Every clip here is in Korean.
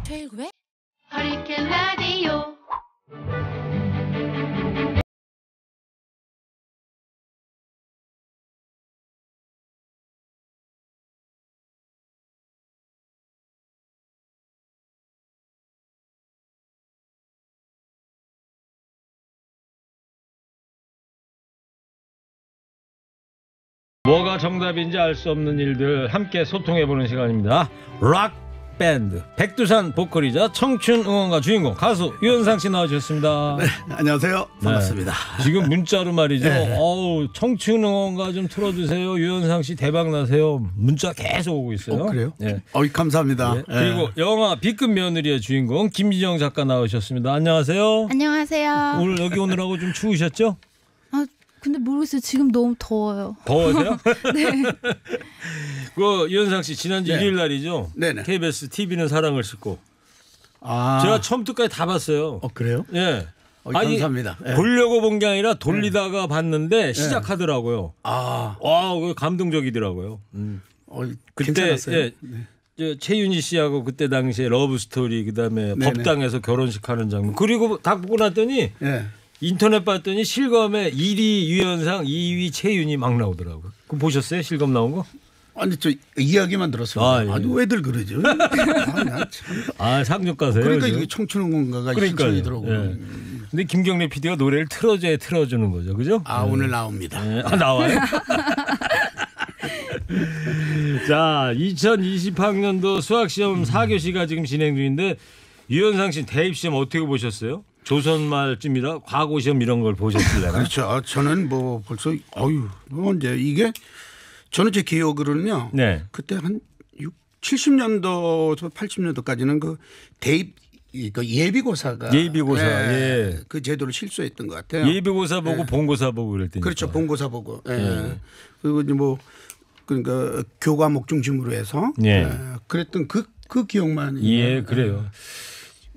최일구의 허리케인 라디오. 뭐가 정답인지 알 수 없는 일들 함께 소통해보는 시간입니다. 락밴드 백두산 보컬이자 청춘 응원가 주인공 가수 유현상 씨 나와주셨습니다. 네, 안녕하세요. 반갑습니다. 네, 지금 문자로 말이죠. 네. 어우, 청춘 응원가 좀 틀어주세요. 유현상 씨 대박 나세요. 문자 계속 오고 있어요. 그래요? 네. 감사합니다. 네. 그리고 영화 B급 며느리의 주인공 김지영 작가 나오셨습니다. 안녕하세요. 안녕하세요. 오늘 여기 오느라고 좀 추우셨죠? 근데 모르겠어요. 지금 너무 더워요. 더워서요? 네. 그 유현상 씨 지난주 네. 일요일 날이죠. 네네. KBS TV는 사랑을 싣고 아, 제가 처음부터까지 다 봤어요. 그래요? 예. 감사합니다. 예. 보려고 본 게 아니라 돌리다가 봤는데 시작하더라고요. 아, 와, 그거 감동적이더라고요. 그때 괜찮았어요. 예, 저 최윤희 씨하고 그때 당시에 러브 스토리 그다음에 네네. 법당에서 결혼식하는 장면. 그리고 다 보고 났더니 예. 인터넷 봤더니 실검에 1위 유현상, 2위 최윤희 막 나오더라고요. 그거 보셨어요? 실검 나온 거? 아니 저 이야기만 들었습니다. 아, 예. 아주 왜들 그러죠? 난 참. 상륙가세요. 그러니까 지금? 이게 청춘응원가가 그러니까요. 신청이더라고요. 예. 근데 김경래 PD가 노래를 틀어줘야 틀어주는 거죠, 그죠? 오늘 나옵니다. 네. 나와요? 자, 2020학년도 수학시험 4교시가 지금 진행 중인데 유현상 씨 대입시험 어떻게 보셨어요? 조선말쯤이라 과거시험 이런 걸 보셨을래요? 그렇죠. 저는 뭐 벌써 언제 이게 저는 제 기억으로는요. 네. 그때 한 70년도 80년도까지는 그 대입 그 예비고사가 그 제도를 실수했던 것 같아요. 예비고사 보고 본고사 보고 그럴 때니까. 그렇죠. 본고사 보고. 그리고 이제 뭐 그러니까 교과목 중심으로 해서 그랬던 그 기억만. 그래요.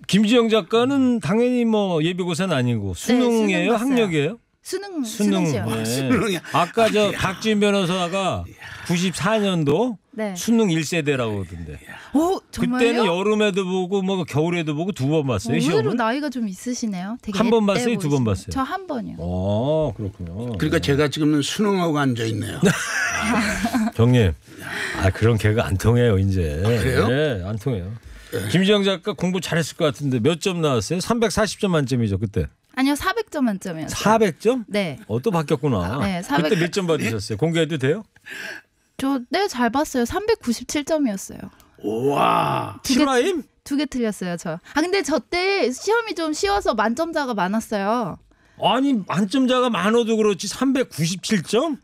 김지영 작가는 당연히 뭐 예비고사는 아니고 수능이에요, 학력이에요? 수능 수능. 수능이야. 아까 저 박지윤 변호사가 94년도 네. 수능 1세대라고 그러던데. 정말요? 그때는 여름에도 보고 뭐 겨울에도 보고 두 번 봤어요. 의외로 시험을? 나이가 좀 있으시네요. 되게 한 번 봤어요? 앳돼 두 번 봤어요? 저 한 번이요. 그렇군요. 그러니까 제가 지금은 수능하고 앉아 있네요. 형님, 그런 개그 안 통해요 이제. 그래요? 네, 안 통해요. 김지영 작가 공부 잘했을 것 같은데 몇 점 나왔어요? 340점 만점이죠 그때. 아니요, 400점 만점이었어요. 400점? 네. 또 바뀌었구나. 네, 400. 그때 몇 점 받으셨어요? 공개해도 돼요? 잘 봤어요. 397점이었어요. 와. 실화임? 두 개 틀렸어요, 저. 근데 저 때 시험이 좀 쉬워서 만점자가 많았어요. 아니 만점자가 많아도 그렇지 397점?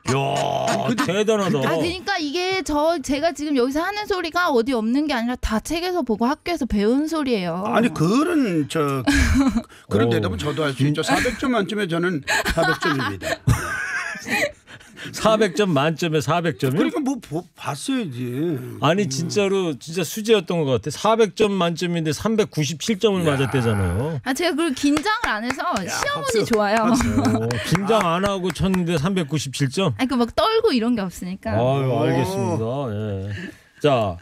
이야 대단하다. 그러니까 이게 제가 지금 여기서 하는 소리가 어디 없는 게 아니라 다 책에서 보고 학교에서 배운 소리예요. 아니 그런 그런 대답은 저도 할 수 있죠. 400점 만점에 저는 400점입니다. 400점 만점에 400점이요? 그러니까 뭐 봤어야지. 아니 진짜로 진짜 수제였던 것 같아. 400점 만점인데 397점을 맞았대잖아요. 제가 그걸 긴장을 안 해서 시어머니 좋아요. 긴장 안 하고 쳤는데 397점? 막 떨고 이런 게 없으니까. 알겠습니다. 예. 자,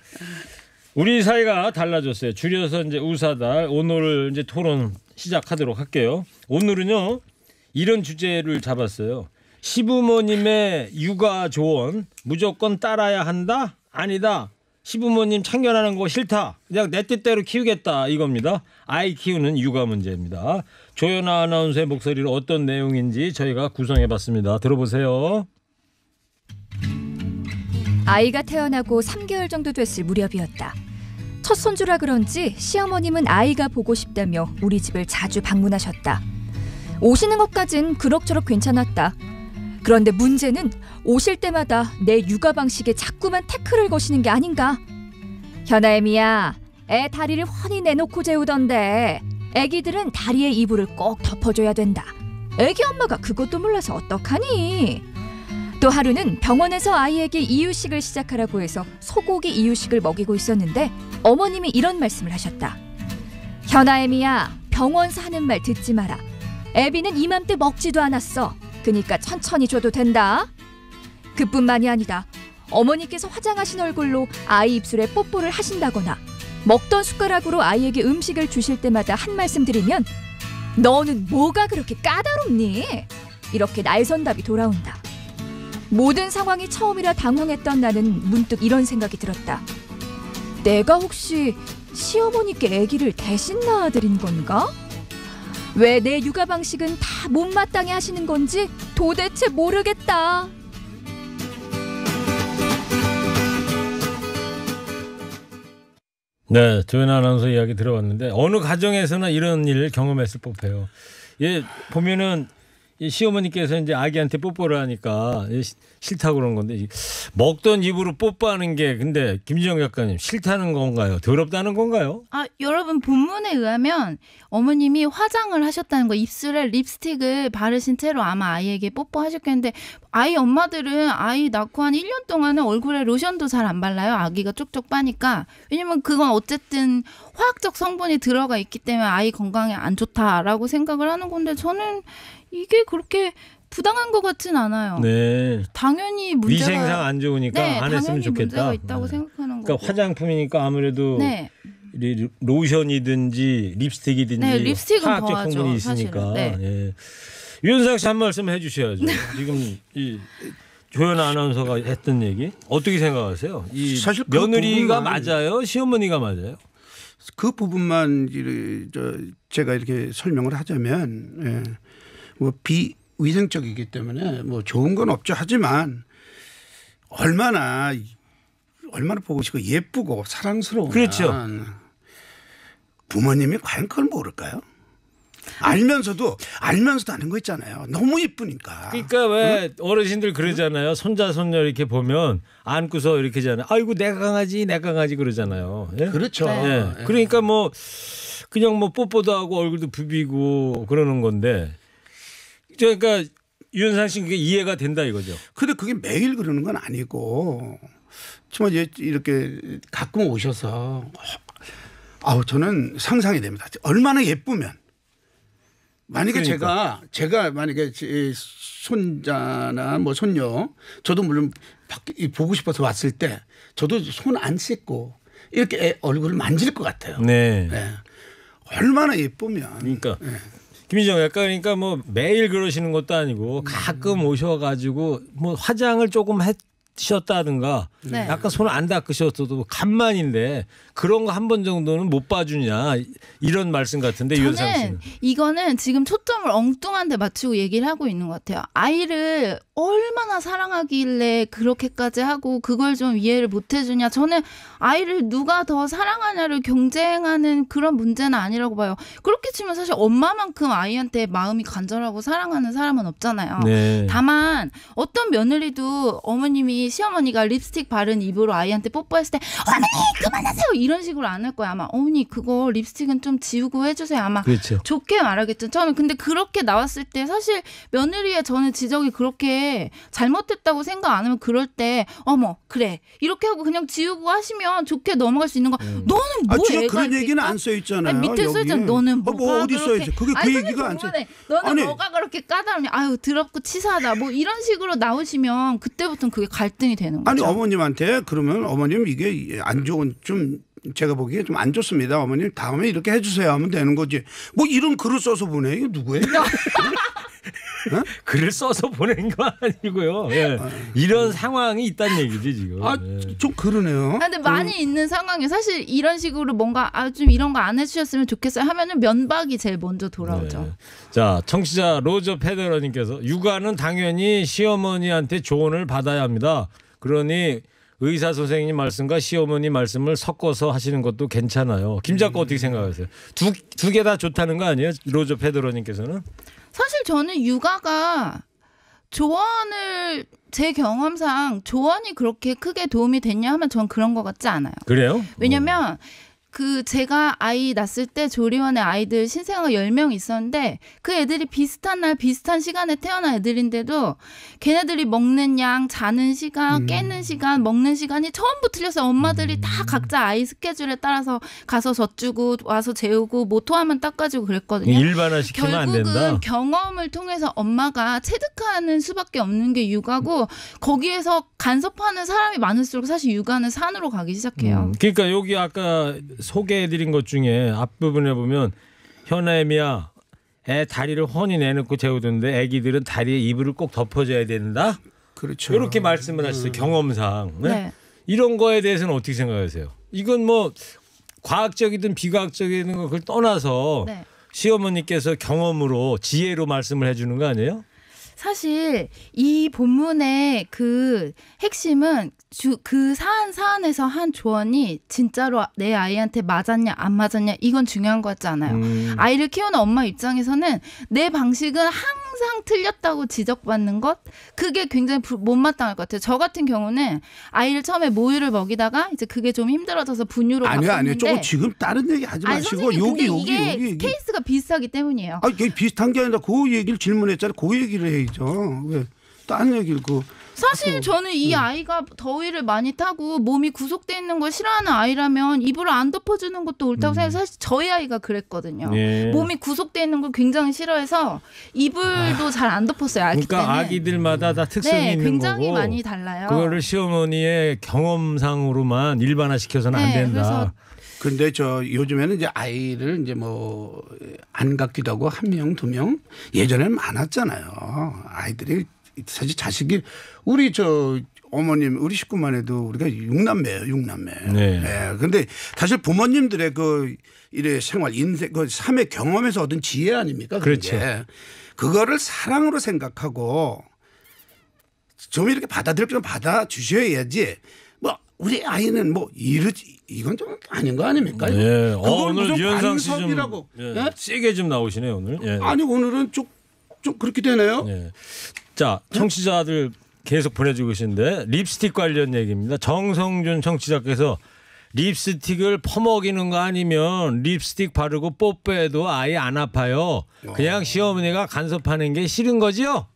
우리 사이가 달라졌어요. 줄여서 이제 우사달 오늘 이제 토론 시작하도록 할게요. 오늘은요 이런 주제를 잡았어요. 시부모님의 육아 조언 무조건 따라야 한다? 아니다. 시부모님 참견하는 거 싫다. 그냥 내 뜻대로 키우겠다 이겁니다. 아이 키우는 육아 문제입니다. 조연아 아나운서의 목소리로 어떤 내용인지 저희가 구성해봤습니다. 들어보세요. 아이가 태어나고 3개월 정도 됐을 무렵이었다. 첫 손주라 그런지 시어머님은 아이가 보고 싶다며 우리 집을 자주 방문하셨다. 오시는 것까진 그럭저럭 괜찮았다. 그런데 문제는 오실 때마다 내 육아 방식에 자꾸만 태클을 거시는 게 아닌가. 현아애미야, 애 다리를 훤히 내놓고 재우던데 애기들은 다리에 이불을 꼭 덮어줘야 된다. 애기 엄마가 그것도 몰라서 어떡하니. 또 하루는 병원에서 아이에게 이유식을 시작하라고 해서 소고기 이유식을 먹이고 있었는데 어머님이 이런 말씀을 하셨다. 현아애미야, 병원서 하는 말 듣지 마라. 애비는 이맘때 먹지도 않았어. 그니까 천천히 줘도 된다. 그뿐만이 아니다. 어머니께서 화장하신 얼굴로 아이 입술에 뽀뽀를 하신다거나 먹던 숟가락으로 아이에게 음식을 주실 때마다 한 말씀 드리면 너는 뭐가 그렇게 까다롭니? 이렇게 날선답이 돌아온다. 모든 상황이 처음이라 당황했던 나는 문득 이런 생각이 들었다. 내가 혹시 시어머니께 아기를 대신 낳아드린 건가? 왜 내 육아 방식은 다 못마땅해 하시는 건지 도대체 모르겠다. 네, 조연아 아나운서 이야기 들어봤는데 어느 가정에서나 이런 일 경험했을 법해요. 예, 보면은 이 시어머니께서 이제 아기한테 뽀뽀를 하니까 싫다고 그런 건데 먹던 입으로 뽀뽀하는 게 근데 김지영 작가님 싫다는 건가요? 더럽다는 건가요? 여러분 본문에 의하면 어머님이 화장을 하셨다는 거, 입술에 립스틱을 바르신 채로 아마 아이에게 뽀뽀하셨겠는데 아이 엄마들은 아이 낳고 한 1년 동안은 얼굴에 로션도 잘 안 발라요. 아기가 쪽쪽 빠니까. 왜냐면 그건 어쨌든 화학적 성분이 들어가 있기 때문에 아이 건강에 안 좋다라고 생각을 하는 건데 저는 이게 그렇게 부당한 것 같진 않아요. 네. 당연히 문제가 위생상 안 좋으니까 안 했으면 좋겠다. 문제가 있다고 생각하는 거고. 그러니까 화장품이니까 아무래도 네. 로션이든지 립스틱이든지 네, 립스틱은 화학적 더하죠, 성분이 있으니까. 사실은. 네. 예. 유현상 씨 한 말씀 해주셔야죠. 지금 이 조연아 아나운서가 했던 얘기 어떻게 생각하세요? 이 사실 그 며느리가 부분만- 맞아요? 시어머니가 맞아요? 그 부분만 제가 이렇게 설명을 하자면 뭐 비위생적이기 때문에 뭐 좋은 건 없죠. 하지만 얼마나 보고 싶고 예쁘고 사랑스러운 그렇죠. 부모님이 과연 그걸 모를까요? 알면서도 하는 거 있잖아요. 너무 예쁘니까. 그러니까 왜 어르신들 그러잖아요. 손자 손녀 이렇게 보면 안고서 이렇게 하잖아요. 아이고 내 강아지 그러잖아요. 예? 그렇죠. 예. 그러니까 뭐 그냥 뭐 뽀뽀도 하고 얼굴도 부비고 그러는 건데 그러니까 유현상 씨 그게 이해가 된다 이거죠. 근데 그게 매일 그러는 건 아니고 정말 이렇게 가끔 오셔서 저는 상상이 됩니다. 얼마나 예쁘면 만약에 그러니까. 제가 만약에 손자나 뭐 손녀 저도 물론 보고 싶어서 왔을 때 저도 손 안 씻고 이렇게 얼굴을 만질 것 같아요. 네. 네. 얼마나 예쁘면. 그러니까 김희정 약간 그러니까 뭐 매일 그러시는 것도 아니고 가끔 오셔가지고 뭐 화장을 조금 하셨다든가 네. 약간 손을 안 닦으셨어도 간만인데 그런 거 한 번 정도는 못 봐주냐 이런 말씀 같은데 유현상 씨는. 저는 이거는 지금 초점을 엉뚱한 데 맞추고 얘기를 하고 있는 것 같아요. 아이를 얼마나 사랑하길래 그렇게까지 하고 그걸 좀 이해를 못 해주냐. 저는 아이를 누가 더 사랑하냐를 경쟁하는 그런 문제는 아니라고 봐요. 그렇게 치면 사실 엄마만큼 아이한테 마음이 간절하고 사랑하는 사람은 없잖아요. 네. 다만 어떤 며느리도 어머님이 시어머니가 립스틱 바른 입으로 아이한테 뽀뽀했을 때 어머니 그만하세요 이런 식으로 안 할 거야. 아마 어머니 그거 립스틱은 좀 지우고 해주세요. 아마 그렇죠. 좋게 말하겠죠. 처음에. 근데 그렇게 나왔을 때 사실 며느리의 저는 지적이 그렇게 잘못됐다고 생각 안 하면 그럴 때 어머 그래 이렇게 하고 그냥 지우고 하시면 좋게 넘어갈 수 있는 거. 너는 뭐 진짜 애가 그런 얘기는 있겠어? 안 써 있잖아요. 아니, 밑에 써 있잖아. 너는 뭐 뭐가 어디 써 있어? 그게 그 아니, 얘기가 안 써. 너는 아니. 뭐가 그렇게 까다롭냐? 아유 더럽고 치사하다. 뭐 이런 식으로 나오시면 그때부터는 그게 갈등이 되는 거죠. 아니 어머님한테 그러면 어머님 이게 안 좋은 좀 제가 보기에 좀 안 좋습니다. 어머님 다음에 이렇게 해주세요 하면 되는 거지. 뭐 이런 글을 써서 보내. 이거 누구예요? 글을 써서 보낸 거 아니고요. 예. 이런 상황이 있다는 얘기지 지금. 예. 좀 그러네요. 근데 많이 있는 상황에 사실 이런 식으로 뭔가 좀 이런 거 안 해주셨으면 좋겠어요 하면은 면박이 제일 먼저 돌아오죠. 네. 자, 청취자 로저 페더러님께서 육아는 당연히 시어머니한테 조언을 받아야 합니다. 그러니 의사 선생님 말씀과 시어머니 말씀을 섞어서 하시는 것도 괜찮아요. 김 작가 어떻게 생각하세요? 두 개 다 좋다는 거 아니에요? 로저 페더러님께서는? 사실 저는 육아가 조언을 제 경험상 조언이 그렇게 크게 도움이 됐냐 하면 전 그런 것 같지 않아요. 그래요? 왜냐면 제가 아이 낳았을 때 조리원에 아이들 신생아가 10명 있었는데 그 애들이 비슷한 날 비슷한 시간에 태어난 애들인데도 걔네들이 먹는 양, 자는 시간, 깨는 시간, 먹는 시간이 전부 틀렸어요. 엄마들이 다 각자 아이 스케줄에 따라서 가서 젖주고 와서 재우고 뭐 토하면 닦아주고 그랬거든요. 일반화시키면 안 된다. 결국은 경험을 통해서 엄마가 체득하는 수밖에 없는 게 육아고 거기에서 간섭하는 사람이 많을수록 사실 육아는 산으로 가기 시작해요. 그러니까 여기 아까 소개해드린 것 중에 앞부분에 보면 현아애미야 애 다리를 훤히 내놓고 재우던데 애기들은 다리에 이불을 꼭 덮어줘야 된다. 그렇죠. 이렇게 말씀을 하셨어요. 경험상. 네? 네. 이런 거에 대해서는 어떻게 생각하세요? 이건 뭐 과학적이든 비과학적이든 그걸 떠나서 네. 시어머니께서 경험으로 지혜로 말씀을 해주는 거 아니에요? 사실 이 본문의 그 핵심은 그 사안에서 한 조언이 진짜로 내 아이한테 맞았냐 안 맞았냐 이건 중요한 것 같지 않아요. 아이를 키우는 엄마 입장에서는 내 방식은 항상 틀렸다고 지적받는 것 그게 굉장히 못마땅할 것 같아요. 저 같은 경우는 아이를 처음에 모유를 먹이다가 이제 그게 좀 힘들어져서 분유로 아니요. 바꿨는데 조금 지금 다른 얘기 하지 아니, 마시고 선생님, 근데 여기 이게 케이스가 비슷하기 때문이에요. 아 이게 비슷한 게 아니라 그 얘기를 질문했잖아요. 그 얘기를 해야죠. 왜 다른 얘기를 사실 저는 이 아이가 더위를 많이 타고 몸이 구속돼 있는 걸 싫어하는 아이라면 이불을 안 덮어주는 것도 옳다고 생각해요. 사실 저희 아이가 그랬거든요. 예. 몸이 구속돼 있는 걸 굉장히 싫어해서 이불도 잘 안 덮었어요. 아기 그러니까 때는. 아기들마다 다 특성이 네, 있는 굉장히 거고 많이 달라요. 그거를 시어머니의 경험상으로만 일반화시켜서는 안 네, 된다. 그래서 근데 저 요즘에는 이제 아이를 이제 뭐 안 갖기도 하고 1명, 2명 예전에는 많았잖아요. 아이들이 사실 자식이 우리 저 어머님 우리 식구만 해도 우리가 6남매예요. 6남매. 네. 네. 근데 사실 부모님들의 그 이래 생활 인생 그 삶의 경험에서 얻은 지혜 아닙니까? 그렇죠. 그거를 사랑으로 생각하고 좀 이렇게 받아들일 건 받아주셔야지. 뭐 우리 아이는 뭐 이건 좀 아닌 거 아닙니까? 예. 그걸 오늘 무슨 유현상 씨 좀 반석이라고. 예? 세게 좀 나오시네요 오늘. 예. 아니 오늘은 좀 그렇게 되네요. 예. 자 청취자들 계속 보내주고 계신데 립스틱 관련 얘기입니다. 정성준 청취자께서 립스틱을 퍼먹이는 거 아니면 립스틱 바르고 뽀뽀해도 아예 안 아파요. 그냥 시어머니가 간섭하는 게 싫은 거지요?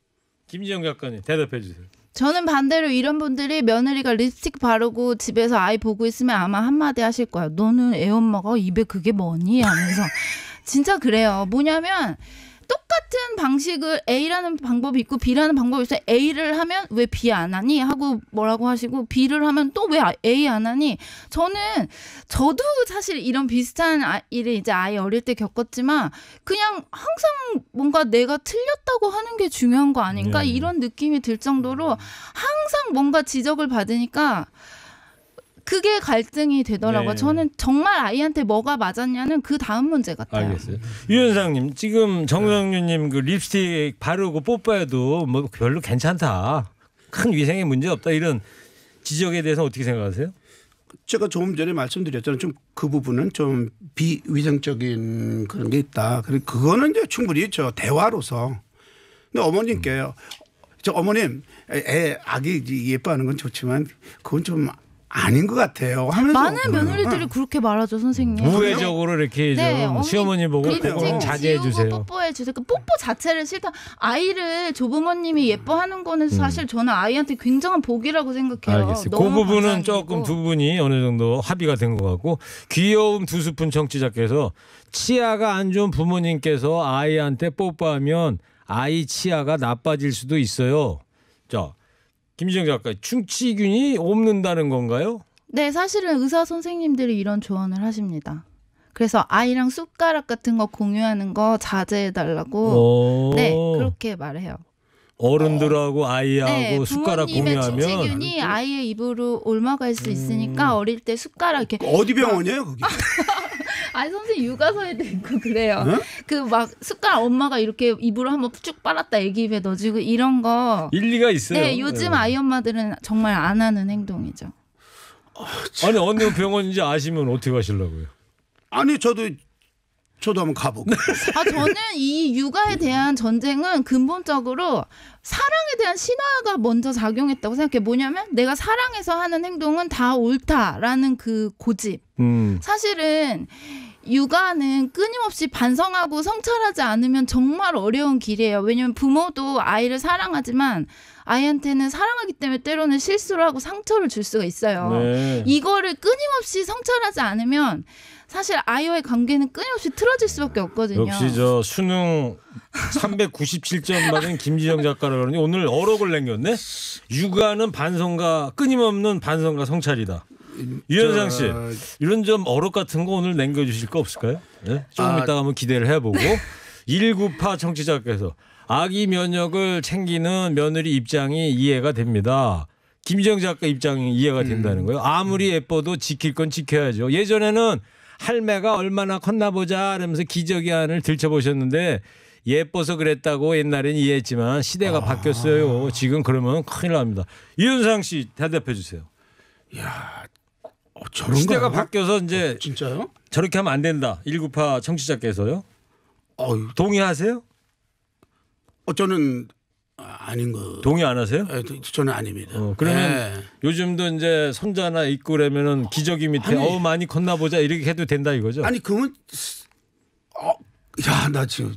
김지영 작가님 대답해 주세요. 저는 반대로 이런 분들이 며느리가 립스틱 바르고 집에서 아이 보고 있으면 아마 한마디 하실 거예요. 너는 애엄마가 입에 그게 뭐니? 하면서 진짜 그래요. 뭐냐면 똑같은 방식을 A라는 방법이 있고 B라는 방법이 있어요. A를 하면 왜 B 안 하니? 하고 뭐라고 하시고 B를 하면 또 왜 A 안 하니? 저도 사실 이런 비슷한 일을 이제 아이 어릴 때 겪었지만 그냥 항상 뭔가 내가 틀렸다고 하는 게 중요한 거 아닌가? 이런 느낌이 들 정도로 항상 뭔가 지적을 받으니까 그게 갈등이 되더라고요. 네. 저는 정말 아이한테 뭐가 맞았냐는 그 다음 문제 같아요. 알겠어요. 유현상님 지금 정성윤님 그 립스틱 바르고 뽀뽀해도 뭐 별로 괜찮다. 큰 위생에 문제 없다 이런 지적에 대해서 어떻게 생각하세요? 제가 조금 전에 말씀드렸잖아요. 좀 그 부분은 좀 비위생적인 그런 게 있다. 그리고 그거는 이제 충분히 저 대화로서. 근데 어머님께요. 저 어머님 아기 예뻐하는 건 좋지만 그건 좀 아닌 것 같아요. 하면서 많은 며느리들이 그렇게 말하죠, 선생님. 우회적으로 이렇게 네, 좀 어머니 시어머니 보고 립스틱 그거는 자제해 지우고 주세요. 뽀뽀해 주세요. 그 뽀뽀 자체를 싫다. 아이를 조부모님이 예뻐하는 거는 사실 저는 아이한테 굉장한 복이라고 생각해요. 알겠어요. 그 너무 부분은 감사한 조금 일이고. 두 분이 어느 정도 합의가 된 것 같고 귀여움 2스푼 청취자께서 치아가 안 좋은 부모님께서 아이한테 뽀뽀하면 아이 치아가 나빠질 수도 있어요. 자, 김지영 작가 충치균이 없는다는 건가요? 네, 사실은 의사 선생님들이 이런 조언을 하십니다. 그래서 아이랑 숟가락 같은 거 공유하는 거 자제해달라고 네 그렇게 말해요. 어른들하고 아이하고 네, 숟가락 부모님의 공유하면 충치균이 아이의 입으로 옮아갈 수 있으니까 어릴 때 숟가락 이렇게 어디 병원이에요 거기? 아니 선생님 육아서에도 있고 그래요. 네? 그 막 숟가락 엄마가 이렇게 입으로 한번 쭉 빨았다 애기 입에 넣어주고 이런 거. 일리가 있어요. 네, 요즘 네. 아이 엄마들은 정말 안 하는 행동이죠. 아니 어느 병원인지 아시면 어떻게 하시려고요? 아니 저도 한번 가보고. 아 저는 이 육아에 대한 전쟁은 근본적으로 사랑에 대한 신화가 먼저 작용했다고 생각해. 뭐냐면 내가 사랑해서 하는 행동은 다 옳다라는 그 고집. 사실은 육아는 끊임없이 반성하고 성찰하지 않으면 정말 어려운 길이에요. 왜냐하면 부모도 아이를 사랑하지만 아이한테는 사랑하기 때문에 때로는 실수를 하고 상처를 줄 수가 있어요. 네. 이거를 끊임없이 성찰하지 않으면 사실 아이와의 관계는 끊임없이 틀어질 수밖에 없거든요. 역시 저 수능 397점 받은 김지영 작가라 그러니 오늘 어록을 남겼네. 육아는 반성과 끊임없는 반성과 성찰이다. 유현상 씨 이런 좀 어록 같은 거 오늘 남겨주실 거 없을까요? 네? 조금 이따가 한번 기대를 해보고 19파 청취자께서 아기 면역을 챙기는 며느리 입장이 이해가 됩니다. 김지영 작가 입장이 이해가 된다는 거예요. 아무리 예뻐도 지킬 건 지켜야죠. 예전에는 할매가 얼마나 컸나 보자 하면서 기저귀안을 들춰보셨는데 예뻐서 그랬다고 옛날엔 이해했지만 시대가 바뀌었어요. 지금 그러면 큰일 납니다. 유현상 씨 대답해 주세요. 야, 저런 시대가 거요? 바뀌어서 이제 진짜요? 저렇게 하면 안 된다. 19파 청취자께서요. 동의하세요? 저는 아닌 거. 동의 안 하세요? 저는 아닙니다. 그러면 네. 요즘도 이제 손자나 입고 그러면은 기저귀 밑에 많이 컸나 보자 이렇게 해도 된다 이거죠? 아니 그러면 야, 나 지금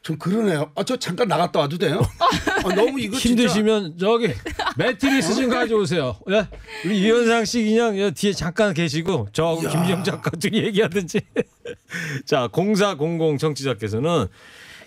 좀 그러네요. 저 잠깐 나갔다 와도 돼요? 너무 이거 힘드시면 저기 매트리스 좀 가져오세요. 예? 우리 유현상 씨 그냥 뒤에 잠깐 계시고 저하고 김지영 작가 둘이 얘기하든지. 자, 0400 청취자께서는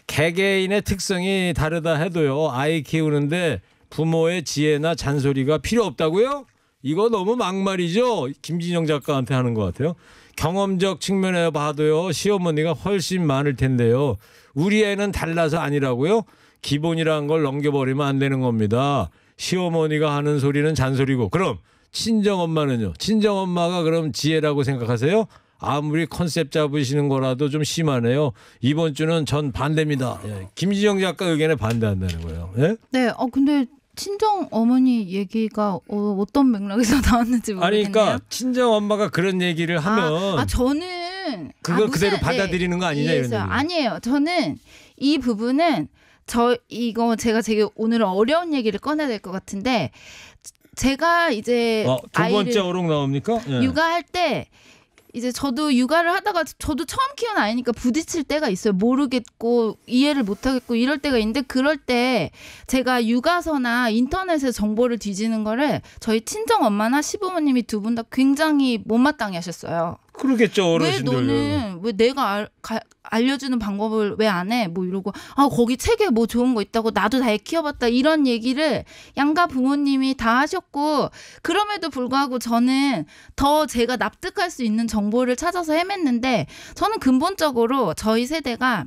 개개인의 특성이 다르다 해도요. 아이 키우는데 부모의 지혜나 잔소리가 필요 없다고요? 이거 너무 막말이죠. 김진영 작가한테 하는 것 같아요. 경험적 측면에 봐도요. 시어머니가 훨씬 많을 텐데요. 우리 애는 달라서 아니라고요? 기본이란 걸 넘겨버리면 안 되는 겁니다. 시어머니가 하는 소리는 잔소리고. 그럼 친정엄마는요? 친정엄마가 그럼 지혜라고 생각하세요? 아무리 컨셉 잡으시는 거라도 좀 심하네요. 이번 주는 전 반대입니다. 예. 김지영 작가 의견에 반대한다는 거예요. 예? 네. 근데 친정 어머니 얘기가 어떤 맥락에서 나왔는지 모르겠네요. 아니 그러니까 친정 엄마가 그런 얘기를 하면 저는 그거 그대로 받아들이는 거 아니냐 이런 얘기. 아니에요. 저는 이 부분은 이거 제가 되게 오늘은 어려운 얘기를 꺼내야 될 것 같은데 제가 이제 두 번째 어록 나옵니까? 예. 육아할 때 이제 저도 육아를 하다가 저도 처음 키운 아이니까 부딪힐 때가 있어요. 모르겠고 이해를 못하겠고 이럴 때가 있는데 그럴 때 제가 육아서나 인터넷에 정보를 뒤지는 거를 저희 친정 엄마나 시부모님이 두 분 다 굉장히 못마땅해 하셨어요. 그러겠죠 어르신들. 왜 너는 왜 내가 알려주는 방법을 왜 안 해? 뭐 이러고 거기 책에 뭐 좋은 거 있다고 나도 다 애 키워봤다 이런 얘기를 양가 부모님이 다 하셨고 그럼에도 불구하고 저는 더 제가 납득할 수 있는 정보를 찾아서 헤맸는데 저는 근본적으로 저희 세대가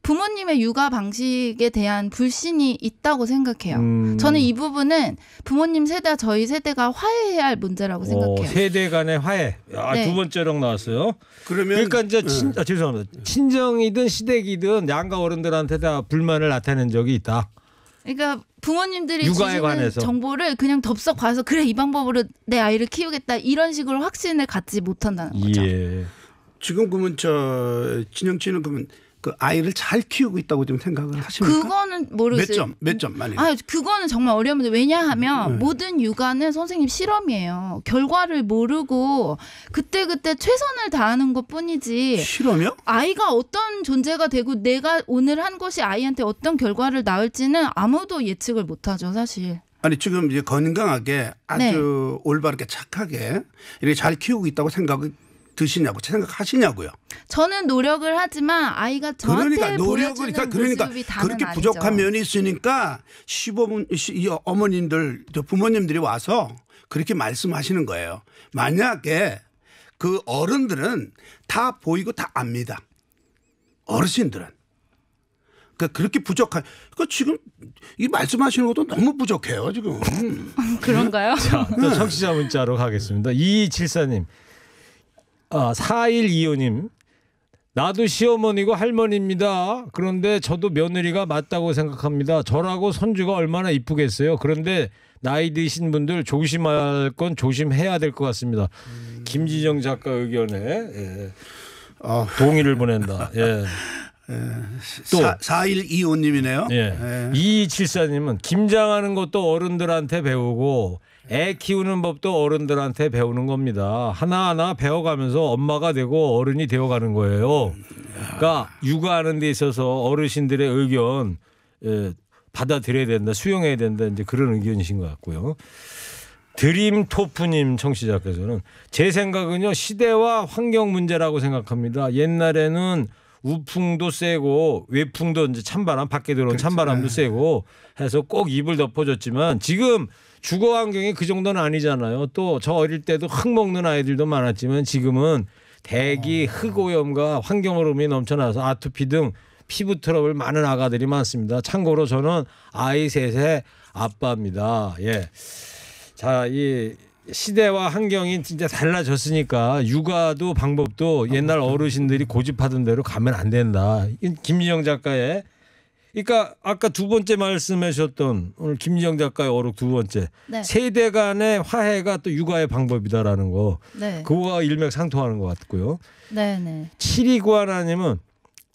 부모님의 육아 방식에 대한 불신이 있다고 생각해요. 저는 이 부분은 부모님 세대와 저희 세대가 화해해야 할 문제라고 생각해요. 세대 간의 화해. 네. 두 번째 어록 나왔어요. 그러면 그러니까 이제 죄송합니다. 친정이든 시댁이든 양가 어른들한테 다 불만을 나타낸 적이 있다. 그러니까 부모님들이 육아에 주시는 관해서. 정보를 그냥 덥석 봐서 그래 이 방법으로 내 아이를 키우겠다 이런 식으로 확신을 갖지 못한다는 거죠. 예. 지금 그러면 진영 씨는 그러면 그 아이를 잘 키우고 있다고 좀 생각을 하십니까? 그거는 모르겠어요. 몇 점 만약에? 그거는 정말 어려운 문제. 왜냐하면 모든 육아는 선생님 실험이에요. 결과를 모르고 그때그때 최선을 다하는 것뿐이지. 실험이요? 아이가 어떤 존재가 되고 내가 오늘 한 것이 아이한테 어떤 결과를 낳을지는 아무도 예측을 못하죠, 사실. 아니 지금 이제 건강하게 아주 올바르게 착하게 이렇게 잘 키우고 있다고 생각하시냐고요? 저는 노력을 하지만 아이가 저한테 보여주는 모습이 다는 그렇게 아니죠. 부족한 면이 있으니까 어머님들 부모님들이 와서 그렇게 말씀하시는 거예요. 만약에 그 어른들은 다 보이고 다 압니다. 어르신들은. 그렇게 부족한. 지금 이 말씀하시는 것도 너무 부족해요 지금. 그런가요? 자, 또 청취자 문자로 가겠습니다. 2274님. 4125님. 나도 시어머니고 할머니입니다. 그런데 저도 며느리가 맞다고 생각합니다. 저라고 손주가 얼마나 이쁘겠어요. 그런데 나이 드신 분들 조심할 건 조심해야 될 것 같습니다. 김지정 작가 의견에 동의를 보낸다. 예. 또 4125님이네요. 예. 2274님은 김장하는 것도 어른들한테 배우고 애 키우는 법도 어른들한테 배우는 겁니다. 하나하나 배워가면서 엄마가 되고 어른이 되어가는 거예요. 그러니까 육아하는 데 있어서 어르신들의 의견 받아들여야 된다, 수용해야 된다, 이제 그런 의견이신 것 같고요. 드림토프님 청취자께서는 제 생각은요 시대와 환경 문제라고 생각합니다. 옛날에는 우풍도 세고 외풍도 이제 찬바람 밖에 들어온 찬바람도 세고 해서 꼭 이불 덮어줬지만 지금 주거 환경이 그 정도는 아니잖아요. 또 저 어릴 때도 흙 먹는 아이들도 많았지만 지금은 대기 흙오염과 환경오염이 넘쳐나서 아토피 등 피부 트러블 많은 아가들이 많습니다. 참고로 저는 아이 셋의 아빠입니다. 예. 자, 이 시대와 환경이 진짜 달라졌으니까 육아도 방법도 옛날 어르신들이 고집하던 대로 가면 안 된다. 김진영 작가의 그러니까 아까 두 번째 말씀하셨던 오늘 김진영 작가의 어록 두 번째 네. 세대 간의 화해가 또 육아의 방법이다라는 거 네. 그거와 일맥상통하는 것 같고요. 네네. 7291님은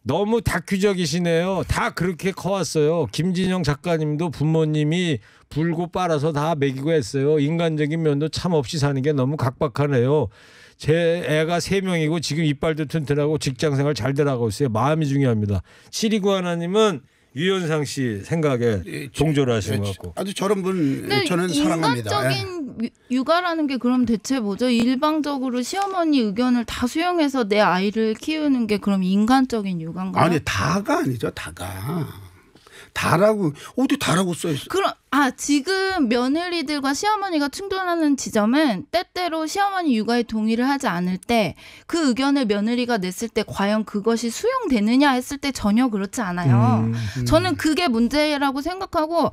너무 다큐적이시네요. 다 그렇게 커왔어요. 김진영 작가님도 부모님이 불고 빨아서 다 먹이고 했어요. 인간적인 면도 참 없이 사는 게 너무 각박하네요. 제 애가 3명이고 지금 이빨도 튼튼하고 직장생활 잘 돼가고 있어요. 마음이 중요합니다. 7291님은 유현상 씨 생각에 동조를 하시는 것 같고. 아주 저런 분 근데 저는 사랑합니다. 인간적인 육아라는 게 그럼 대체 뭐죠? 일방적으로 시어머니 의견을 다 수용해서 내 아이를 키우는 게 그럼 인간적인 육아인가요? 아니 다가 아니죠. 다가. 다라고 어디 다라고 써 있어. 그럼 지금 며느리들과 시어머니가 충돌하는 지점은 때때로 시어머니 육아에 동의를 하지 않을 때 그 의견을 며느리가 냈을 때 과연 그것이 수용되느냐 했을 때 전혀 그렇지 않아요. 저는 그게 문제라고 생각하고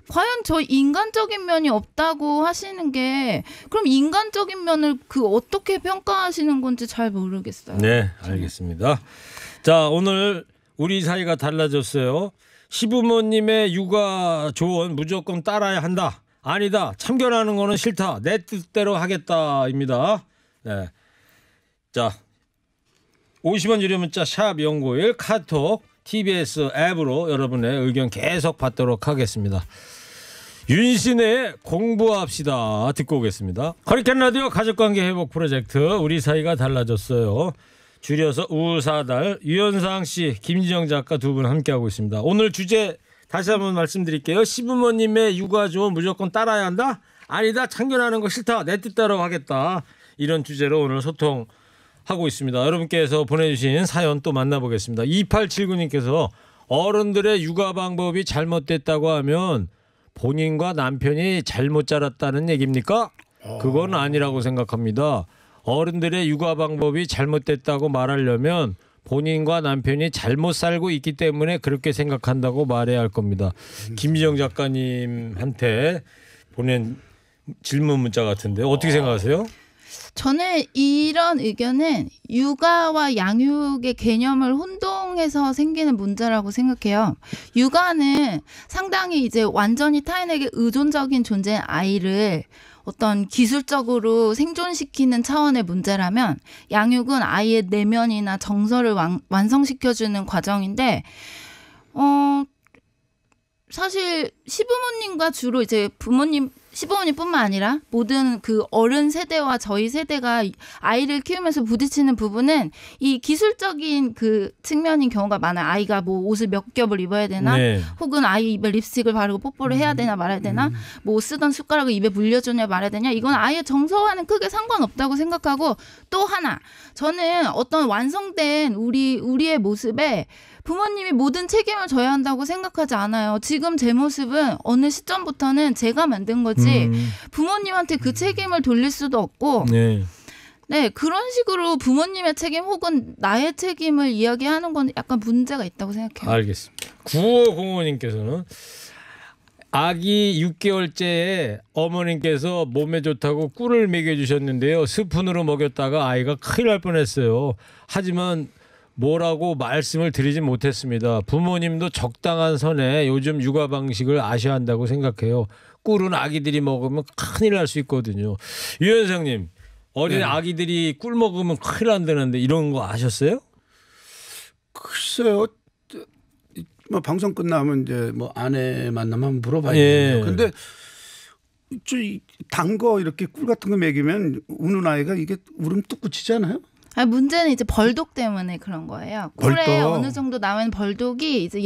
과연 저 인간적인 면이 없다고 하시는 게 그럼 인간적인 면을 그 어떻게 평가하시는 건지 잘 모르겠어요. 네, 알겠습니다. 자, 오늘 우리 사이가 달라졌어요. 시부모님의 육아 조언 무조건 따라야 한다. 아니다. 참견하는 거는 싫다. 내 뜻대로 하겠다입니다. 네. 자, 50원 유료 문자 샵 0951 카톡 TBS 앱으로 여러분의 의견 계속 받도록 하겠습니다. 윤신의 공부합시다 듣고 오겠습니다. 허리케인 라디오 가족관계 회복 프로젝트 우리 사이가 달라졌어요. 줄여서 우사달 유현상 씨, 김진영 작가 두 분 함께하고 있습니다. 오늘 주제 다시 한번 말씀드릴게요. 시부모님의 육아 조언 무조건 따라야 한다? 아니다. 참견하는 거 싫다. 내 뜻대로 하겠다. 이런 주제로 오늘 소통하고 있습니다. 여러분께서 보내주신 사연 또 만나보겠습니다. 2879님께서 어른들의 육아 방법이 잘못됐다고 하면 본인과 남편이 잘못 자랐다는 얘기입니까? 그건 아니라고 생각합니다. 어른들의 육아 방법이 잘못됐다고 말하려면 본인과 남편이 잘못 살고 있기 때문에 그렇게 생각한다고 말해야 할 겁니다. 김지영 작가님한테 보낸 질문 문자 같은데 어떻게 생각하세요? 저는 이런 의견은 육아와 양육의 개념을 혼동해서 생기는 문제라고 생각해요. 육아는 상당히 이제 완전히 타인에게 의존적인 존재인 아이를 어떤 기술적으로 생존시키는 차원의 문제라면 양육은 아이의 내면이나 정서를 완성시켜주는 과정인데 사실 시부모님과 주로 이제 시부모님뿐만 아니라 모든 그 어른 세대와 저희 세대가 아이를 키우면서 부딪히는 부분은 이 기술적인 그 측면인 경우가 많아요. 아이가 뭐 옷을 몇 겹을 입어야 되나, 네. 혹은 아이 입에 립스틱을 바르고 뽀뽀를 해야 되나 말아야 되나, 뭐 쓰던 숟가락을 입에 물려주냐 말아야 되냐, 이건 아이의 정서와는 크게 상관없다고 생각하고, 또 하나 저는 어떤 완성된 우리의 모습에 부모님이 모든 책임을 져야 한다고 생각하지 않아요. 지금 제 모습은 어느 시점부터는 제가 만든 거지 부모님한테 그 책임을 돌릴 수도 없고 네, 그런 식으로 부모님의 책임 혹은 나의 책임을 이야기하는 건 약간 문제가 있다고 생각해요. 알겠습니다. 9505님께서는 아기 6개월째에 어머님께서 몸에 좋다고 꿀을 먹여주셨는데요. 스푼으로 먹였다가 아이가 큰일 날 뻔했어요. 하지만 뭐라고 말씀을 드리진 못했습니다. 부모님도 적당한 선에 요즘 육아 방식을 아셔야 한다고 생각해요. 꿀은 아기들이 먹으면 큰일 날 수 있거든요. 유현상님, 어린 네. 아기들이 꿀 먹으면 큰일 난다는데 이런 거 아셨어요? 글쎄요. 뭐 방송 끝나면 이제 뭐 아내 만나면 물어봐야 예. 돼요. 근데 단 거 이렇게 꿀 같은 거 먹이면 우는 아이가 이게 울음 뚝 그치잖아요. 문제는 이제 벌독 때문에 그런 거예요. 꿀에 벌독. 어느 정도 나오는 벌독이 이제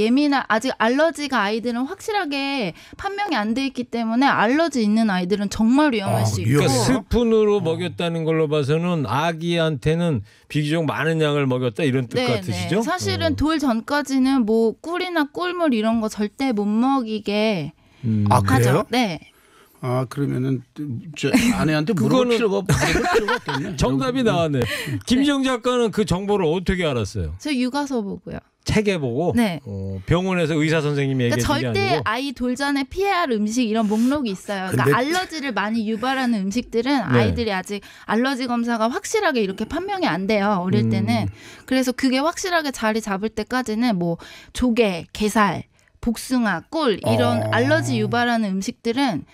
아직 알러지가 아이들은 확실하게 판명이 안 돼 있기 때문에 알러지 있는 아이들은 정말 위험할 수 있고. 그러니까 스푼으로 먹였다는 걸로 봐서는 아기한테는 비교적 많은 양을 먹였다 이런 뜻 같으시죠? 사실은 돌 전까지는 뭐 꿀이나 꿀물 이런 거 절대 못 먹이게 아 그래요? 하죠. 네. 아 그러면은 저 아내한테 물어볼 필요가 없겠네. 정답이 나왔네. 김지영 작가는 그 정보를 어떻게 알았어요? 저 육아서 보고요. 책에 보고 네. 병원에서 의사 선생님이 그러니까 얘기해 준 게 절대 아니고. 아이 돌전에 피해야 할 음식 이런 목록이 있어요. 그러니까 근데- 알러지를 많이 유발하는 음식들은 네. 아이들이 아직 알러지 검사가 확실하게 이렇게 판명이 안 돼요. 어릴 때는. 그래서 그게 확실하게 자리 잡을 때까지는 뭐 조개, 게살, 복숭아, 꿀 이런 알러지 유발하는 음식들은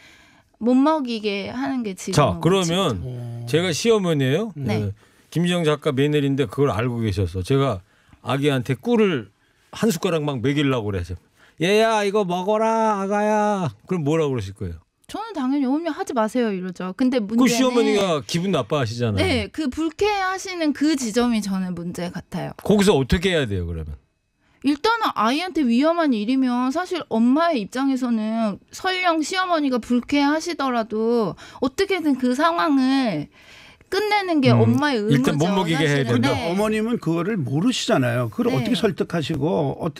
못 먹이게 하는 게 지금. 자 그러면 제가 시어머니예요. 네. 김지영 작가 며느리인데 그걸 알고 계셨어. 제가 아기한테 꿀을 한 숟가락 막 먹이려고 그래서 얘야 이거 먹어라 아가야. 그럼 뭐라고 그러실 거예요? 저는 당연히 어머니 하지 마세요 이러죠. 근데 문제는 그 시어머니가 기분 나빠하시잖아요. 네, 그 불쾌하시는 그 지점이 저는 문제 같아요. 거기서 어떻게 해야 돼요 그러면? 일단은 아이한테 위험한 일이면 사실 엄마의 입장에서는 설령 시어머니가 불쾌하시더라도 어떻게든 그 상황을 끝내는 게 엄마의 의무죠. 일단 못 먹이게 해야 사실은. 된다. 네. 어머님은 그거를 모르시잖아요. 그걸 네. 어떻게 설득하시고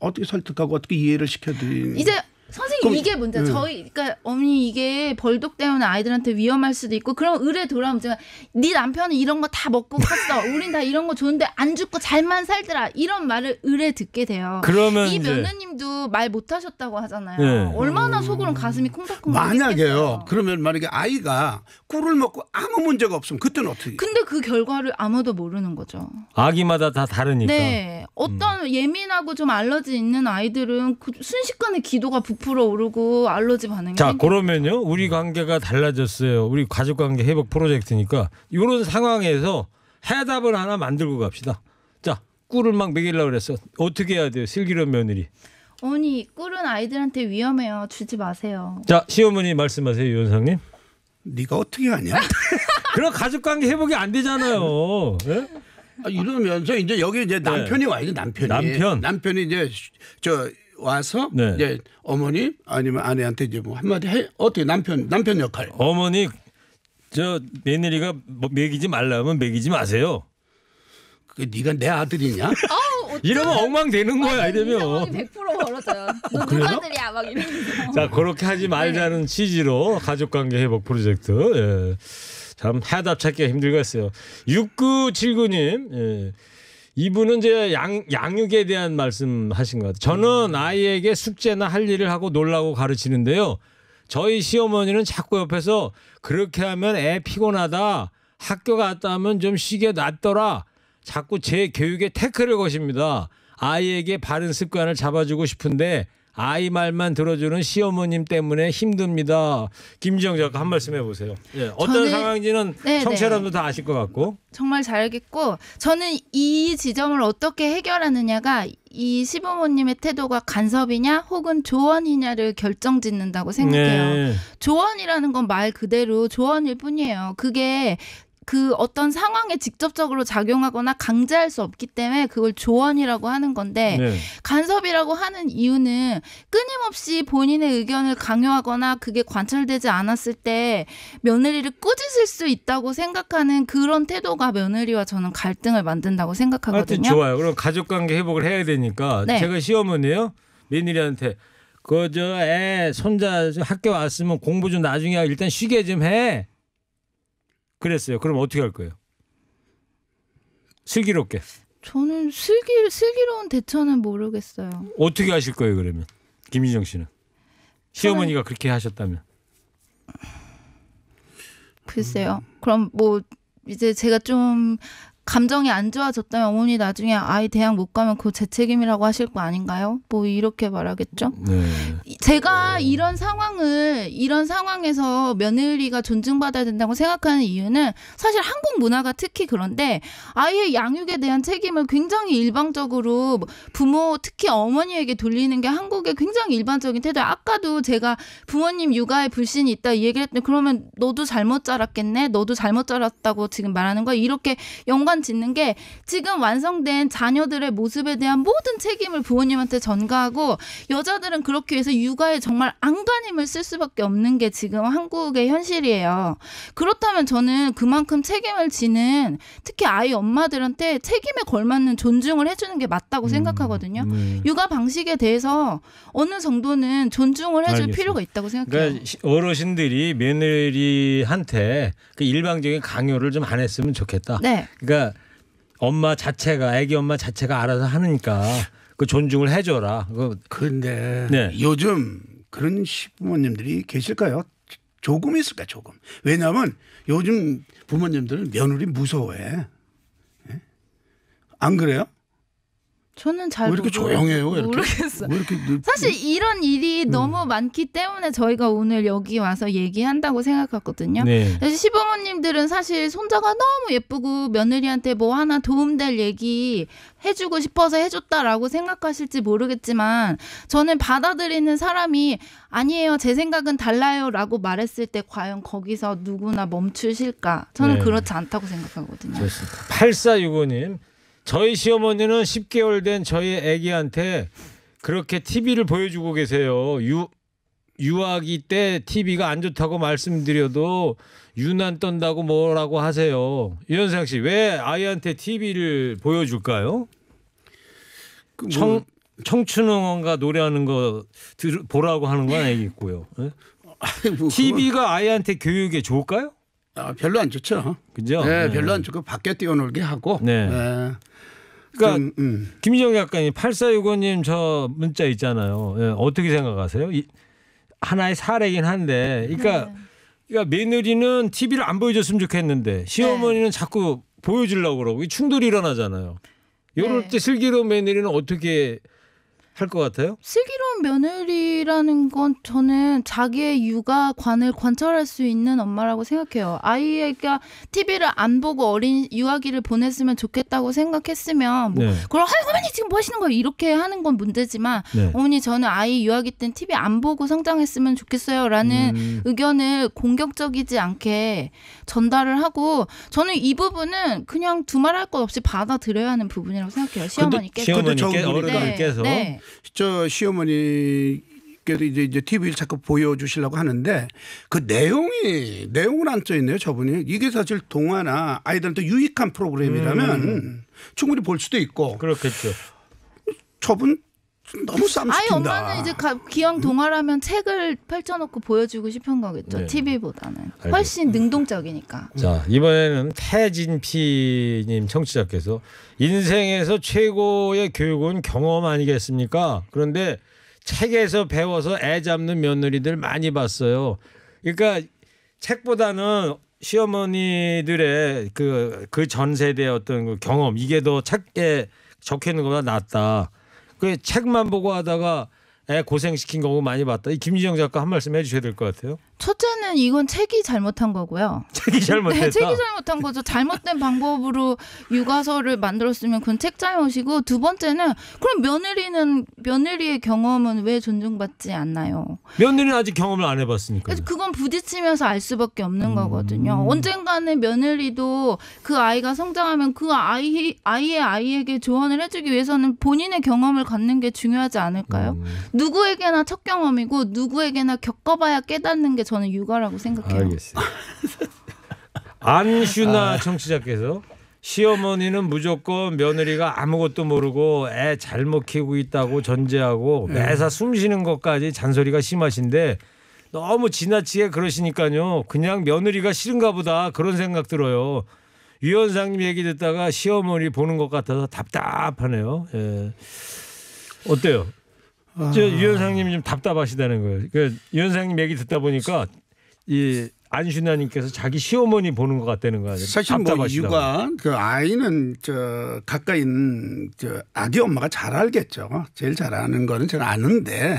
어떻게 설득하고 어떻게 이해를 시켜드리는. 이제 선생님 그럼- 이게 문제. 저희 그러니까 어머니 이게 벌독 때문에 아이들한테 위험할 수도 있고 그럼 의뢰 돌아오면 제가 네 남편은 이런 거 다 먹고 컸어. 우린 다 이런 거 좋은데 안 죽고 잘만 살더라. 이런 말을 의뢰 듣게 돼요. 그러면 이 이제 며느님도 말 못하셨다고 하잖아요. 네. 얼마나 속으로는 가슴이 콩닥콩닥 만약에요. 그러면 만약에 아이가 꿀을 먹고 아무 문제가 없으면 그때는 어떻게? 근데 그 결과를 아무도 모르는 거죠. 아기마다 다 다르니까. 네. 어떤 예민하고 좀 알러지 있는 아이들은 그 순식간에 기도가 부풀어 오르고 알러지 반응이 자 생기고. 그러면요 우리 관계가 달라졌어요. 우리 가족관계 회복 프로젝트니까 이런 상황에서 해답을 하나 만들고 갑시다. 자 꿀을 막 먹이려고 그랬어. 어떻게 해야 돼요 슬기로운 며느리. 어머니 꿀은 아이들한테 위험해요. 주지 마세요. 자 시어머니 말씀하세요 유원상님. 네가 어떻게 하냐? 그럼 가족관계 회복이 안 되잖아요. 예? 이러면서 이제 여기 이제 남편이 와야지 남편이 이제 저 와서 네. 이제 어머니 아니면 아내한테 이제 뭐 한마디 해 어떻게 남편 역할. 어머니 저 며느리가 뭐 먹이지 말라면 먹이지 마세요. 그 네가 내 아들이냐? 이러면 엉망되는 거야 이러면. 100% 벌어져요. 너 그래요? 누가 아들이야 막 이러면서. 자 그렇게 하지 말자는 취지로 가족관계 회복 프로젝트. 예. 참 해답 찾기가 힘들겠어요. 6979님 예. 이분은 이제 양육에 대한 말씀하신 것 같아요. 저는 아이에게 숙제나 할 일을 하고 놀라고 가르치는데요. 저희 시어머니는 자꾸 옆에서 그렇게 하면 애 피곤하다. 학교 갔다 하면 좀 쉬게 놨더라. 자꾸 제 교육에 태클을 거십니다. 아이에게 바른 습관을 잡아주고 싶은데 아이 말만 들어주는 시어머님 때문에 힘듭니다. 김지영 작가 한 말씀 해보세요. 예, 어떤 저는- 상황인지는 네, 청취자분도 다 아실 것 같고. 정말 잘 알겠고 저는 이 지점을 어떻게 해결하느냐가 이 시부모님의 태도가 간섭이냐 혹은 조언이냐를 결정짓는다고 생각해요. 네. 조언이라는 건 말 그대로 조언일 뿐이에요. 그게 그 어떤 상황에 직접적으로 작용하거나 강제할 수 없기 때문에 그걸 조언이라고 하는 건데 네. 간섭이라고 하는 이유는 끊임없이 본인의 의견을 강요하거나 그게 관철되지 않았을 때 며느리를 꾸짖을 수 있다고 생각하는 그런 태도가 며느리와 저는 갈등을 만든다고 하여튼 생각하거든요. 좋아요. 그럼 가족관계 회복을 해야 되니까 네. 제가 시어머니예요. 며느리한테 그저 애 손자 학교 왔으면 공부 좀 나중에 하고 일단 쉬게 좀 해. 그랬어요. 그럼 어떻게 할 거예요? 슬기롭게. 저는 슬기로운 대처는 모르겠어요. 어떻게 하실 거예요 그러면? 김희정 씨는. 시어머니가 그렇게 하셨다면. 글쎄요. 그럼 뭐 이제 제가 좀 감정이 안 좋아졌다면 어머니 나중에 아이 대학 못 가면 그거 제 책임이라고 하실 거 아닌가요? 뭐 이렇게 말하겠죠? 네. 제가 이런 상황에서 며느리가 존중받아야 된다고 생각하는 이유는 사실 한국 문화가 특히 그런데 아이의 양육에 대한 책임을 굉장히 일방적으로 부모 특히 어머니에게 돌리는 게 한국의 굉장히 일반적인 태도예요. 아까도 제가 부모님 육아에 불신이 있다 이 얘기를 했더니 그러면 너도 잘못 자랐겠네? 너도 잘못 자랐다고 지금 말하는 거야? 이렇게 연관 죄만 짓는 게 지금 완성된 자녀들의 모습에 대한 모든 책임을 부모님한테 전가하고 여자들은 그렇게 해서 육아에 정말 안간힘을 쓸 수밖에 없는 게 지금 한국의 현실이에요. 그렇다면 저는 그만큼 책임을 지는 특히 아이 엄마들한테 책임에 걸맞는 존중을 해주는 게 맞다고 생각하거든요. 육아 방식에 대해서 어느 정도는 존중을 해줄 알겠습니다. 필요가 있다고 생각해요. 그러니까 어르신들이 며느리한테 그 일방적인 강요를 좀 안 했으면 좋겠다. 네. 그러니까 엄마 자체가 애기 엄마 자체가 알아서 하니까 그 존중을 해줘라. 그런데 네. 요즘 그런 시부모님들이 계실까요? 조금 있을까 조금. 왜냐하면 요즘 부모님들은 며느리 무서워해. 예? 안 그래요? 저는 잘 왜 이렇게 조용해요? 왜 이렇게? 모르겠어요. 왜 이렇게 사실 이런 일이 너무 많기 때문에 저희가 오늘 여기 와서 얘기한다고 생각했거든요. 네. 그래서 시부모님들은 사실 손자가 너무 예쁘고 며느리한테 뭐 하나 도움될 얘기 해주고 싶어서 해줬다라고 생각하실지 모르겠지만 저는 받아들이는 사람이 아니에요. 제 생각은 달라요라고 말했을 때 과연 거기서 누구나 멈추실까? 저는 네. 그렇지 않다고 생각하거든요. 좋습니다. 8465님. 저희 시어머니는 10개월 된 저희 아기한테 그렇게 TV를 보여주고 계세요. 유아기 때 TV가 안 좋다고 말씀드려도 유난 떤다고 뭐라고 하세요. 유현상 씨, 왜 아이한테 TV를 보여줄까요? 청춘응원가 노래하는 거 보라고 하는 건 알겠고요. 네? TV가 아이한테 교육에 좋을까요? 별로 안 좋죠. 그죠? 네, 별로 안 좋고 밖에 뛰어놀게 하고. 네. 네. 그러니까 좀, 김희정 작가님 8465님 저 문자 있잖아요. 예, 어떻게 생각하세요? 하나의 사례긴 한데 그러니까 며느리는 TV를 안 보여줬으면 좋겠는데 시어머니는 자꾸 보여주려고 그러고 충돌이 일어나잖아요. 이럴 네. 때 슬기로운 며느리는 어떻게 할 것 같아요? 슬기로운 며느리라는 건 저는 자기의 육아관을 관찰할 수 있는 엄마라고 생각해요. 아이가 TV를 안 보고 어린 유아기를 보냈으면 좋겠다고 생각했으면 뭐 네. 그럼 어머니 지금 뭐 하시는 거예요? 이렇게 하는 건 문제지만 네. 어머니 저는 아이 유아기 땐 TV 안 보고 성장했으면 좋겠어요라는 의견을 공격적이지 않게 전달을 하고 저는 이 부분은 그냥 두말할 것 없이 받아들여야 하는 부분이라고 생각해요. 시어머니께서. 시어머니께서 근데 어른들께서 네. 저 시어머니께도 이제 TV를 자꾸 보여주시려고 하는데 그 내용은 안 써 있네요. 저분이 이게 사실 동화나 아이들한테 유익한 프로그램이라면 충분히 볼 수도 있고. 그렇겠죠. 저분 너무 아이 쌈시킨다. 엄마는 이제 기왕 동화라면 책을 펼쳐놓고 보여주고 싶은 거겠죠. 네. TV보다는 훨씬 능동적이니까. 자 이번에는 태진피님 청취자께서 인생에서 최고의 교육은 경험 아니겠습니까? 그런데 책에서 배워서 애 잡는 며느리들 많이 봤어요. 그러니까 책보다는 시어머니들의 그 전 세대의 어떤 그 경험 이게 더 책에 적혀 있는 것보다 낫다. 그 책만 보고 하다가 애 고생시킨 거 많이 봤다. 이 김지영 작가 한 말씀 해주셔야 될 것 같아요. 첫째는 이건 책이 잘못한 거고요. 책이 잘못했다. 네, 책이 잘못한 거죠. 잘못된 방법으로 육아서를 만들었으면 그건 책 잘못이고 두 번째는 그럼 며느리의 경험은 왜 존중받지 않나요? 며느리는 아직 경험을 안 해봤으니까. 그래서 그건 부딪히면서 알 수밖에 없는 거거든요. 언젠가는 며느리도 그 아이가 성장하면 그 아이에게 조언을 해주기 위해서는 본인의 경험을 갖는 게 중요하지 않을까요? 누구에게나 첫 경험이고 누구에게나 겪어봐야 깨닫는 게 저는 육아라고 생각해요. 알겠습니다. 안슈나 청취자께서 시어머니는 무조건 며느리가 아무것도 모르고 애 잘못 키우고 있다고 전제하고 매사 숨 쉬는 것까지 잔소리가 심하신데 너무 지나치게 그러시니까요. 그냥 며느리가 싫은가 보다 그런 생각 들어요. 유현상님 얘기 듣다가 시어머니 보는 것 같아서 답답하네요. 예. 어때요? 저 유현상님이 좀 답답하시다는 거예요. 그러니까 유현상님 얘기 듣다 보니까 이 안슈나님께서 자기 시어머니 보는 것 같다는 거 아니에요? 사실 뭐 답답하시다고. 육아 그 아이는 저 가까이 있는 저 아기 엄마가 잘 알겠죠. 제일 잘 아는 거는 제가 아는데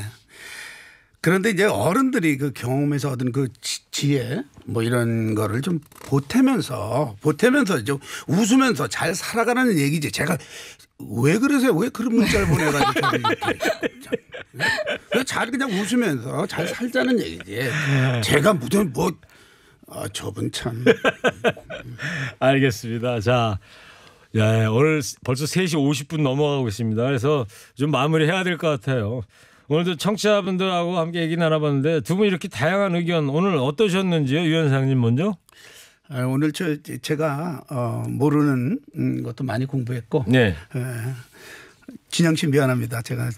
그런데 이제 어른들이 그 경험에서 얻은 그 지혜 뭐 이런 거를 좀 보태면서 좀 웃으면서 잘 살아가라는 얘기지. 제가 왜 그러세요? 왜 그런 문자를 보내가지고 저를 이렇게 잘 그냥 웃으면서 잘 살자는 얘기지. 제가 무슨 뭐 저분 참. 알겠습니다. 자 야, 오늘 벌써 3시 50분 넘어가고 있습니다. 그래서 좀 마무리해야 될 것 같아요. 오늘도 청취자분들하고 함께 얘기 나눠봤는데 두 분 이렇게 다양한 의견 오늘 어떠셨는지요? 유현상님 먼저. 오늘 제가 모르는 것도 많이 공부했고 네. 진영 씨 미안합니다. 제가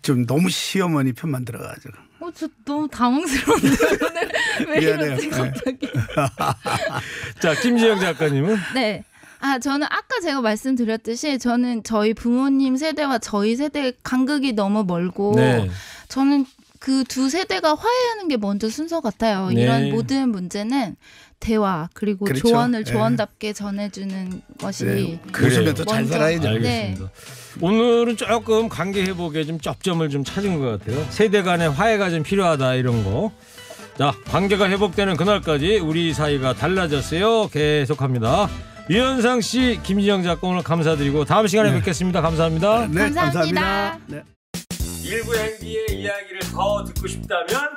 좀 너무 시어머니 편만 들어가지고. 저 너무 당황스러운데 오늘 왜 미안해요. 이러지 갑자기. 자, 김지영 작가님은? 네. 저는 아까 제가 말씀드렸듯이 저는 저희 부모님 세대와 저희 세대 간극이 너무 멀고 네. 저는 그 두 세대가 화해하는 게 먼저 순서 같아요. 네. 이런 모든 문제는 대화 그리고 그렇죠. 조언을 네. 조언답게 전해주는 것이 네. 그래요. 웃으면서 잘 먼저. 살아야죠. 알겠습니다. 오늘은 조금 관계 회복에 좀 접점을 좀 찾은 것 같아요. 세대 간의 화해가 좀 필요하다 이런 거. 자, 관계가 회복되는 그날까지 우리 사이가 달라졌어요. 계속합니다. 유현상 씨, 김지영 작가 오늘 감사드리고 다음 시간에 뵙겠습니다. 감사합니다. 네, 감사합니다. 감사합니다. 네. 일부 행기의 이야기를 더 듣고 싶다면